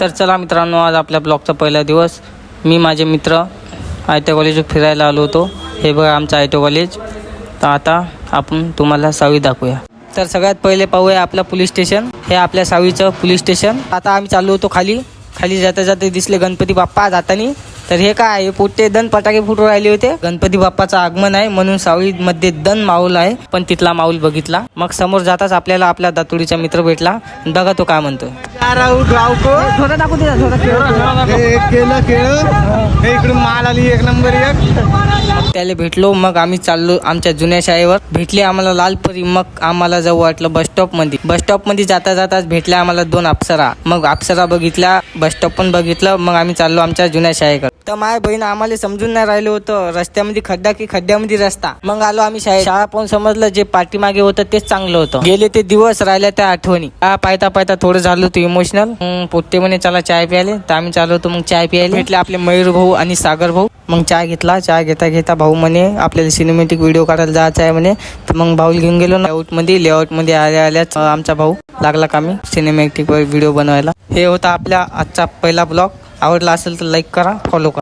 तर चला मित्रांनो, आज आपल्या ब्लॉगचा पहिला दिवस. मी माझे मित्र आयटी कॉलेज फिरायला आलो होतो. हे बघा आमचं आयटी कॉलेज. तर आता आपण तुम्हाला सावी दाखवूया. तर सगळ्यात पहिले पाहूया आपलं पोलीस स्टेशन. हे आपल्या सावीचं पोलीस स्टेशन. आता आम्ही चाललो होतो खाली जाता जाता दिसले गणपती बाप्पा जातानी. तर हे काय, पोटे दन फटाके फुटू राहिले होते. गणपती बाप्पाचं आगमन आहे म्हणून सावळीमध्ये दन माऊल आहे. पण तिथला माऊल बघितला. मग समोर जाताच आपल्याला आपल्या दातुडीचा मित्र भेटला. बघा तो काय म्हणतो. इकडून माल आली 1 नंबर 1. त्याला भेटलो. मग आम्ही चाललो आमच्या जुन्या शाळेवर. भेटली आम्हाला लालपरी. मग आम्हाला जाऊ वाटलं बसस्टॉप मध्ये जाता जाताच भेटल्या आम्हाला 2 अप्सरा. मग अप्सरा बघितल्या, बसस्टॉप पण बघितलं. मग आम्ही चाललो आमच्या जुन्या शाळेकडे. तर माझ्या बहीण आम्हाला समजून नाही राहिलं होतं रस्त्यामध्ये खड्डा की खड्ड्यामध्ये रस्ता. मग आलो आम्ही शाळा पाहून समजलं जे पाठीमागे होतं तेच चांगलं होतं. गेले ते दिवस, राहिल्या त्या आठवणी. पायता पायता थोडं झालो होतो इमोशनल. पोट्टे म्हणे चला चाय प्यायले. तर आम्ही चाललो होतो मग चाय प्यायला. भेटले आपले मयूर भाऊ आणि सागर भाऊ. मग चाय घेतला. चाय घेता घेता भाऊ म्हणे आपल्याला सिनेमॅटिक व्हिडिओ काढायला जायचं आहे म्हणे. तर मग भाऊ घेऊन गेलो लेआउटमध्ये आल्याच आमचा भाऊ लागला का मी सिनेमॅटिक व्हिडिओ बनवायला. हे होता आपल्या आजचा पहिला ब्लॉग. आवडला असेल तर लाईक करा, फॉलो करा.